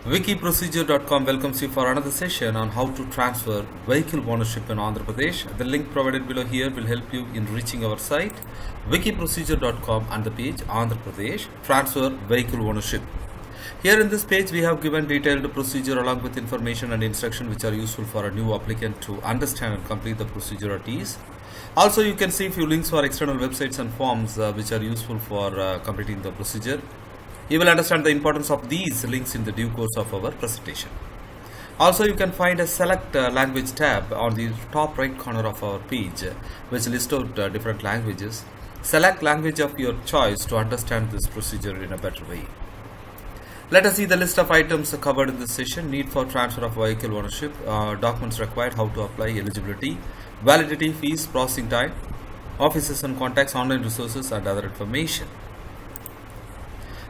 Wikiprocedure.com welcomes you for another session on how to transfer vehicle ownership in Andhra Pradesh. The link provided below here will help you in reaching our site wikiprocedure.com and the page Andhra Pradesh transfer vehicle ownership. Here in this page we have given detailed procedure along with information and instruction which are useful for a new applicant to understand and complete the procedure at ease. Also you can see few links for external websites and forms which are useful for completing the procedure. You will understand the importance of these links in the due course of our presentation. Also, you can find a select language tab on the top right corner of our page, which lists out different languages. Select language of your choice to understand this procedure in a better way. Let us see the list of items covered in this session. Need for transfer of vehicle ownership, documents required, how to apply, eligibility, validity, fees, processing time, offices and contacts, online resources and other information.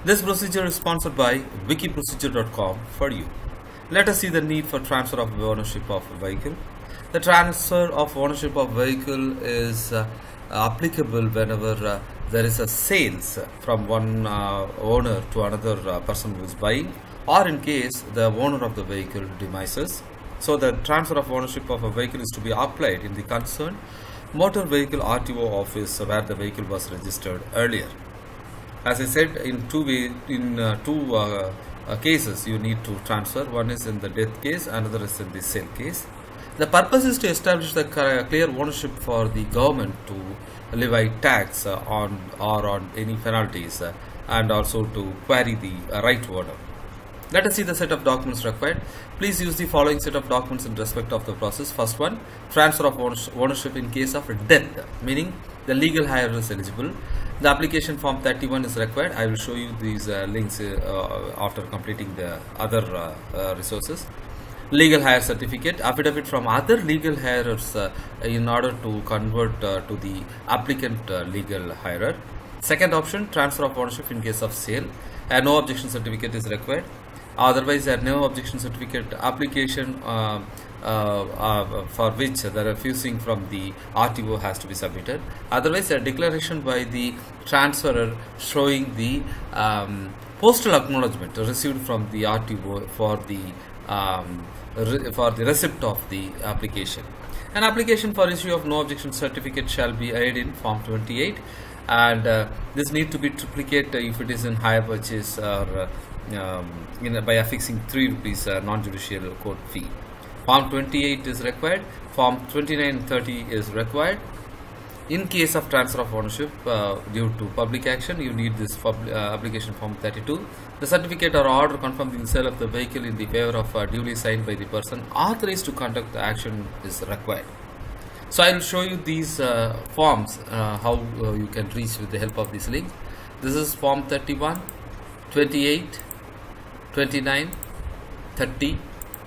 This procedure is sponsored by wikiprocedure.com for you. Let us see the need for transfer of ownership of a vehicle. The transfer of ownership of vehicle is applicable whenever there is a sales from one owner to another person who is buying, or in case the owner of the vehicle demises. So the transfer of ownership of a vehicle is to be applied in the concerned motor vehicle RTO office where the vehicle was registered earlier. As I said, in two cases you need to transfer. One is in the death case, another is in the sale case. The purpose is to establish the clear ownership for the government to levy tax on any penalties and also to query the right owner. Let us see the set of documents required. Please use the following set of documents in respect of the process. First one, transfer of ownership in case of death, meaning the legal heir is eligible. The application form 31 is required. I will show you these links after completing the other resources. Legal heir certificate, affidavit from other legal heirers in order to convert to the applicant legal heirer. Second option, transfer of ownership in case of sale. A no objection certificate is required. Otherwise, a no objection certificate application for which the refusing from the RTO has to be submitted. Otherwise, a declaration by the transferor showing the postal acknowledgement received from the RTO for the receipt of the application. An application for issue of no objection certificate shall be added in Form 28, and this need to be triplicate if it is in hire purchase or by affixing 3 rupees non-judicial court fee. Form 28 is required. Form 29 and 30 is required. In case of transfer of ownership due to public action, you need this application form 32. The certificate or order confirming the sale of the vehicle in the favor of duly signed by the person authorized to conduct the action is required. So I will show you these forms, how you can reach with the help of this link. This is form 31, 28, 29, 30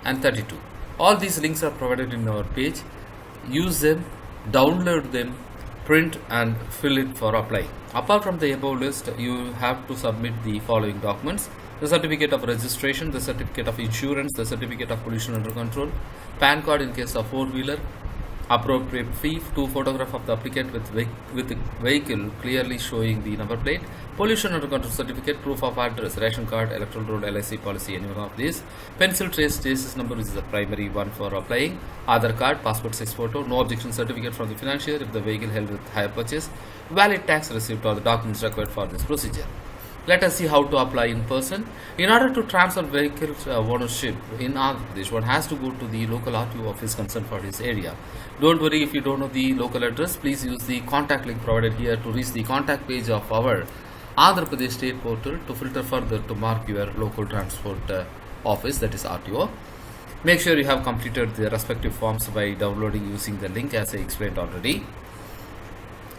and 32. All these links are provided in our page. Use them, download them, print and fill it for applying. Apart from the above list, you have to submit the following documents: the certificate of registration, the certificate of insurance, the certificate of pollution under control, PAN card in case of 4-wheeler, appropriate fee, 2 photographs of the applicant with the vehicle clearly showing the number plate, pollution under control certificate, proof of address, ration card, electoral roll, LIC policy, any one of these, pencil trace chassis number, which is the primary one for applying, Aadhaar card, passport size photo, no objection certificate from the financier if the vehicle held with hire purchase, valid tax receipt are the documents required for this procedure. Let us see how to apply in person. In order to transfer vehicle ownership in Andhra Pradesh, one has to go to the local RTO office concerned for this area. Don't worry if you don't know the local address. Please use the contact link provided here to reach the contact page of our Andhra Pradesh state portal to filter further to mark your local transport office, that is RTO. Make sure you have completed the respective forms by downloading using the link as I explained already.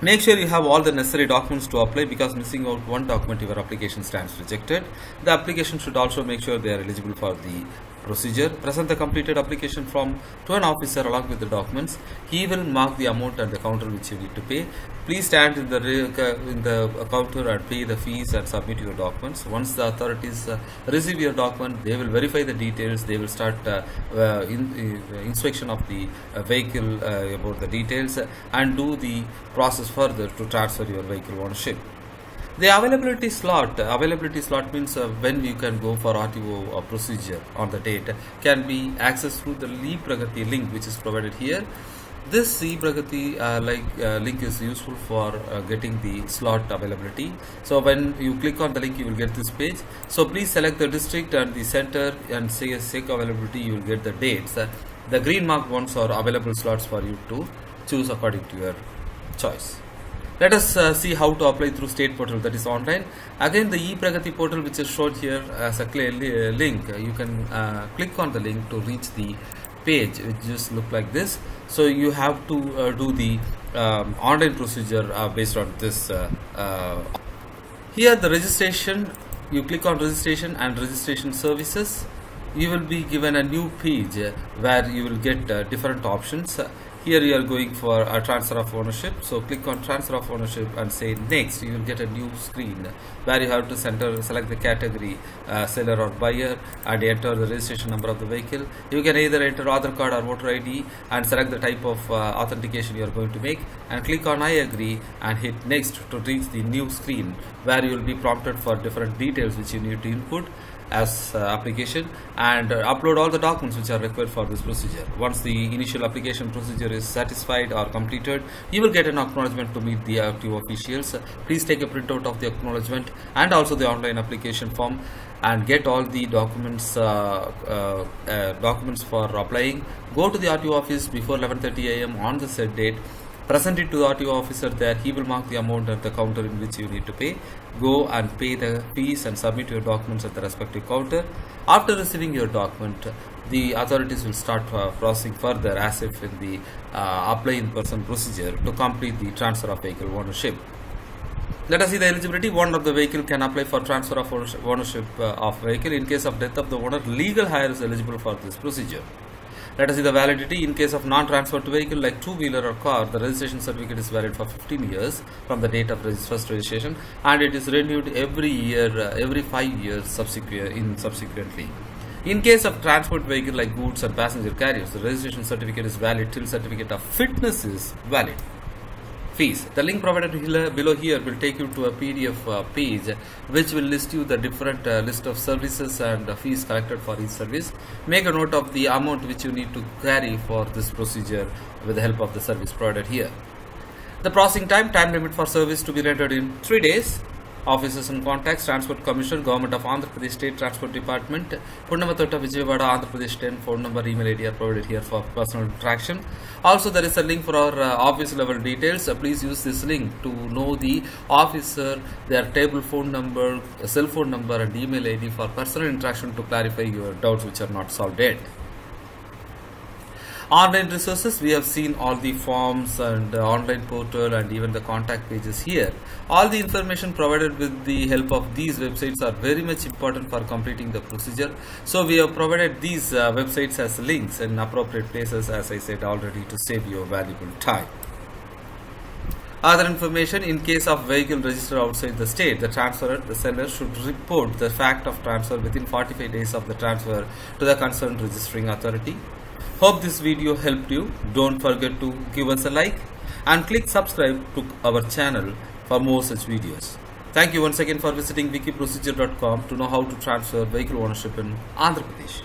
Make sure you have all the necessary documents to apply, because missing out one document your application stands rejected. The application should also make sure they are eligible for the procedure. Present the completed application form to an officer along with the documents. He will mark the amount at the counter which you need to pay. Please stand in the counter and pay the fees and submit your documents. Once the authorities receive your document, they will verify the details. They will start inspection of the vehicle about the details and do the process further to transfer your vehicle ownership. The availability slot means when you can go for RTO procedure on the date can be accessed through the ePragati link which is provided here. This ePragati link is useful for getting the slot availability. So when you click on the link, you will get this page. So please select the district and the center and say SEC availability. You will get the dates. The green marked ones are available slots for you to choose according to your choice. Let us see how to apply through state portal, that is online. Again, the ePragati portal which is shown here as a link, you can click on the link to reach the page which just look like this. So you have to do the online procedure based on this. Here the registration, you click on registration and registration services. You will be given a new page where you will get different options. Here you are going for a transfer of ownership, so click on transfer of ownership and say next. You will get a new screen where you have to select the category, seller or buyer, and enter the registration number of the vehicle. You can either enter Aadhaar card or voter ID and select the type of authentication you are going to make, and click on I agree and hit next to reach the new screen where you will be prompted for different details which you need to input as application, and upload all the documents which are required for this procedure. Once the initial application procedure is satisfied or completed, you will get an acknowledgement to meet the RTO officials. Please take a printout of the acknowledgement and also the online application form and get all the documents for applying. Go to the RTO office before 11:30 a.m. on the said date. Present it to the RTO officer there. He will mark the amount at the counter in which you need to pay. Go and pay the fees and submit your documents at the respective counter. After receiving your document, the authorities will start processing further as if in the apply in person procedure to complete the transfer of vehicle ownership. Let us see the eligibility. Owner of the vehicle can apply for transfer of ownership of vehicle. In case of death of the owner, legal hire is eligible for this procedure. Let us see the validity. In case of non-transferred vehicle like two-wheeler or car, the registration certificate is valid for 15 years from the date of first registration, and it is renewed every year, every 5 years subsequently. In case of transport vehicle like goods and passenger carriers, the registration certificate is valid till certificate of fitness is valid. Fees. The link provided below here will take you to a PDF page which will list you the different list of services and fees collected for each service. Make a note of the amount which you need to carry for this procedure with the help of the service provided here. The processing time limit for service to be rendered in 3 days. Officers and contacts: Transport Commissioner, Government of Andhra Pradesh State Transport Department, Punnamathota, Vijayawada, Andhra Pradesh 10. Phone number, email ID are provided here for personal interaction. Also, there is a link for our office level details. Please use this link to know the officer, their table phone number, cell phone number, and email ID for personal interaction to clarify your doubts which are not solved yet. Online resources, we have seen all the forms and online portal and even the contact pages here. All the information provided with the help of these websites are very much important for completing the procedure. So we have provided these websites as links in appropriate places, as I said already, to save your valuable time. Other information: in case of vehicle registered outside the state, the transferor, the seller, should report the fact of transfer within 45 days of the transfer to the concerned registering authority. Hope this video helped you. Don't forget to give us a like and click subscribe to our channel for more such videos. Thank you once again for visiting wikiprocedure.com to know how to transfer vehicle ownership in Andhra Pradesh.